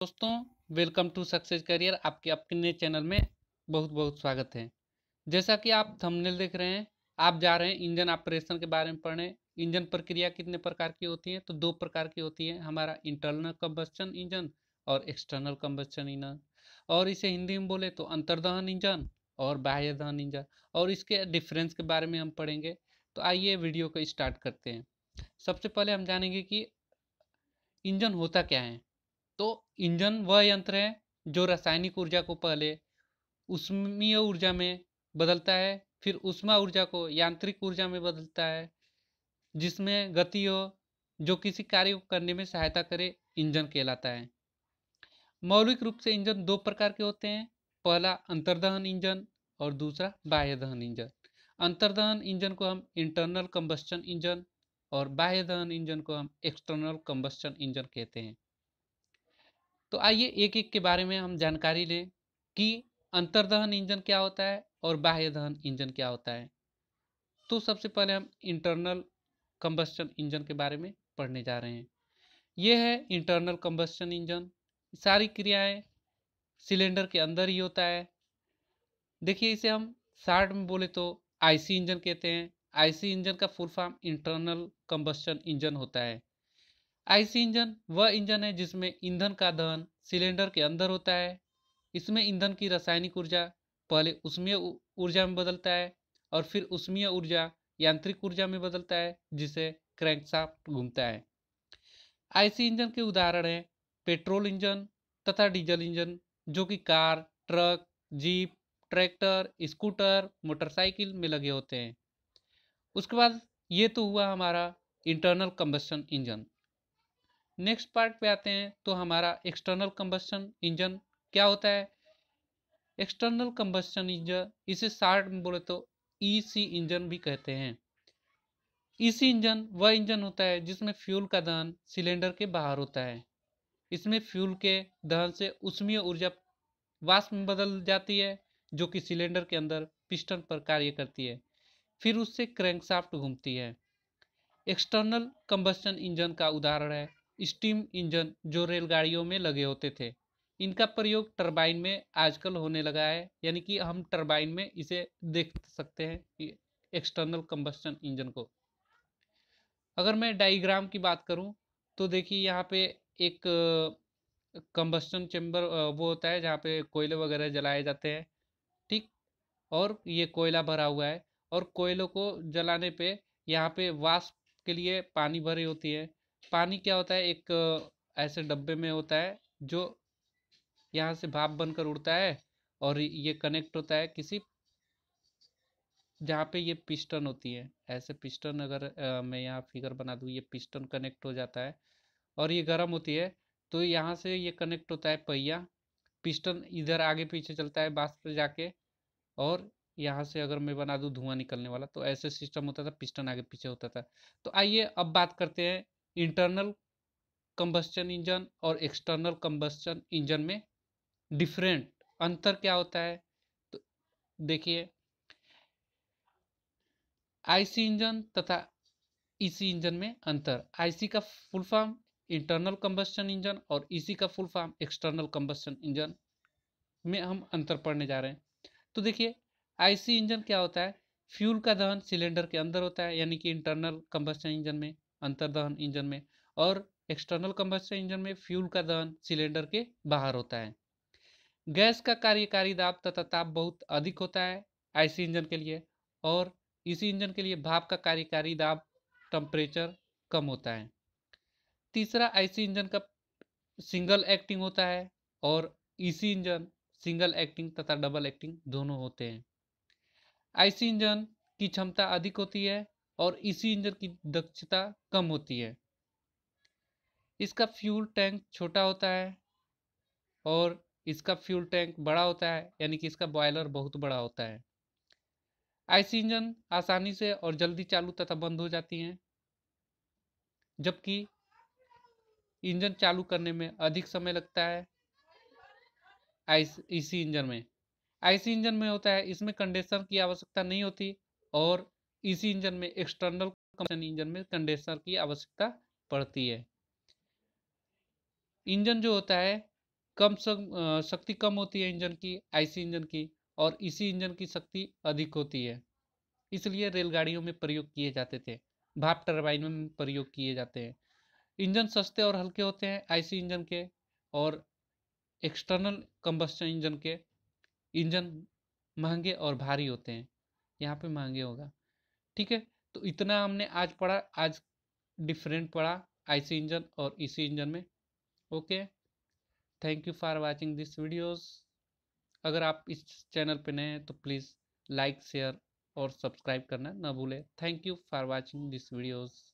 दोस्तों, welcome to success career. आपके अपने चैनल में बहुत बहुत स्वागत है। जैसा कि आप थंबनेल देख रहे हैं, आप जा रहे हैं इंजन ऑपरेशन के बारे में पढ़ने। इंजन प्रक्रिया कितने प्रकार की होती है? तो दो प्रकार की होती है, हमारा इंटरनल कंबस्शन इंजन और एक्सटर्नल कंबस्शन इंजन। और इसे हिंदी में बोले तो अंतर्दहन इंजन और बाह्य दहन इंजन। और इसके डिफरेंस के बारे में हम पढ़ेंगे। तो आइए वीडियो को स्टार्ट करते हैं। सबसे पहले हम जानेंगे कि इंजन होता क्या है। तो इंजन वह यंत्र है जो रासायनिक ऊर्जा को पहले उष्मीय ऊर्जा में बदलता है, फिर ऊष्मा ऊर्जा को यांत्रिक ऊर्जा में बदलता है, जिसमें गति हो, जो किसी कार्य को करने में सहायता करे, इंजन कहलाता है। मौलिक रूप से इंजन दो प्रकार के होते हैं, पहला अंतर्दहन इंजन और दूसरा बाह्य दहन इंजन। अंतर्दहन इंजन को हम इंटरनल कंबस्शन इंजन और बाह्य दहन इंजन को हम एक्सटर्नल कंबस्शन इंजन कहते हैं। तो आइए एक एक के बारे में हम जानकारी लें कि अंतर्दहन इंजन क्या होता है और बाह्य दहन इंजन क्या होता है। तो सबसे पहले हम इंटरनल कंबस्शन इंजन के बारे में पढ़ने जा रहे हैं। यह है इंटरनल कंबस्शन इंजन। सारी क्रियाएं सिलेंडर के अंदर ही होता है। देखिए, इसे हम शॉर्ट में बोले तो आईसी इंजन कहते हैं। आईसी इंजन का full form internal combustion engine होता है। आईसी इंजन वह इंजन है जिसमें ईंधन का दहन सिलेंडर के अंदर होता है। इसमें ईंधन की रासायनिक ऊर्जा पहले उष्मीय ऊर्जा में बदलता है और फिर उष्मीय ऊर्जा यांत्रिक ऊर्जा में बदलता है, जिसे क्रैंकशाफ्ट घूमता है। आईसी इंजन के उदाहरण हैं पेट्रोल इंजन तथा डीजल इंजन, जो कि car, truck, jeep, tractor, scooter, motorcycle में लगे होते हैं। उसके बाद ये तो हुआ हमारा internal combustion engine. Next part पे आते हैं तो हमारा एक्सटर्नल कंबस्शन इंजन क्या होता है। एक्सटर्नल कंबस्शन इंजन, इसे शॉर्ट में बोले तो ईसी इंजन भी कहते हैं। ईसी इंजन वह इंजन होता है जिसमें फ्यूल का दहन सिलेंडर के बाहर होता है। इसमें फ्यूल के दहन से उष्मीय ऊर्जा वाष्प में बदल जाती है, जो कि सिलेंडर के अंदर पिस्टन पर कार्य करती है, फिर उससे क्रैंकशाफ्ट घूमती है। एक्सटर्नल कंबस्शन इंजन का उदाहरण है स्टीम इंजन, जो रेलगाड़ियों में लगे होते थे। इनका प्रयोग टरबाइन में आजकल होने लगा है, यानी कि हम टरबाइन में इसे देख सकते हैं एक्सटर्नल कंबस्शन इंजन को। अगर मैं डायग्राम की बात करूं तो देखिए, यहाँ पे एक कंबस्टन चेम्बर वो होता है जहाँ पे कोयले वगैरह जलाए जाते हैं, ठीक। और ये कोयला भरा हुआ है और कोयलों को जलाने पे यहाँ पे वाष्प के लिए पानी भरी होती है। पानी क्या होता है, एक ऐसे डब्बे में होता है जो यहाँ से भाप बनकर उड़ता है और ये कनेक्ट होता है किसी, जहाँ पे ये पिस्टन होती है। ऐसे पिस्टन अगर मैं यहाँ फिगर बना दूँ, ये पिस्टन कनेक्ट हो जाता है और ये गर्म होती है, तो यहाँ से ये कनेक्ट होता है पहिया। पिस्टन इधर आगे पीछे चलता है वाष्प पे जाके, और यहाँ से अगर मैं बना दूँ धुआं निकलने वाला, तो ऐसे सिस्टम होता था, पिस्टन आगे पीछे होता था। तो आइए अब बात करते हैं इंटरनल कंबस्चन इंजन और एक्सटर्नल कंबस्चन इंजन में डिफरेंट अंतर क्या होता है। तो देखिए, आईसी इंजन तथा ईसी इंजन में अंतर। आईसी का full form internal combustion engine और ईसी का full form external combustion engine में हम अंतर पढ़ने जा रहे हैं। तो देखिए, आईसी इंजन क्या होता है, फ्यूल का दहन सिलेंडर के अंदर होता है, यानी कि इंटरनल कंबस्चन इंजन में, अंतर्दहन इंजन में। और एक्सटर्नल कंबस्चन इंजन में फ्यूल का दहन सिलेंडर के बाहर होता है। गैस का कार्यकारी दाब तथा ताप बहुत अधिक होता है आईसी इंजन के लिए, और इसी इंजन के लिए भाप का कार्यकारी दाब टेम्परेचर कम होता है। तीसरा, आईसी इंजन का सिंगल एक्टिंग होता है और ईसी इंजन सिंगल एक्टिंग तथा डबल एक्टिंग दोनों होते हैं। आईसी इंजन की क्षमता अधिक होती है और ईसी इंजन की दक्षता कम होती है। इसका फ्यूल टैंक छोटा होता है और इसका फ्यूल टैंक बड़ा होता है, यानी कि इसका बॉयलर बहुत बड़ा होता है। आईसी इंजन आसानी से और जल्दी चालू तथा बंद हो जाती हैं, जबकि इंजन चालू करने में अधिक समय लगता है। आईसी इंजन में, आईसी इंजन में होता है, इसमें कंडेंसर की आवश्यकता नहीं होती, और इसी इंजन में एक्सटर्नल कंबस्शन इंजन में कंडेंसर की आवश्यकता पड़ती है। इंजन जो होता है शक्ति कम होती है इंजन की, आईसी इंजन की, और इसी इंजन की शक्ति अधिक होती है। इसलिए रेलगाड़ियों में प्रयोग किए जाते थे, भाप टरबाइनों में प्रयोग किए जाते हैं। इंजन सस्ते और हल्के होते हैं आईसी इंजन के, और एक्सटर्नल कंबस्शन इंजन के इंजन महंगे और भारी होते हैं। यहाँ पे महंगे होगा। ठीक है, तो इतना हमने आज पढ़ा। आज डिफरेंट पढ़ा आईसी इंजन और ईसी इंजन में। Okay, thank you for watching this videos. अगर आप इस चैनल पे नए हैं तो प्लीज़ लाइक, शेयर और सब्सक्राइब करना ना भूलें। Thank you for watching this videos.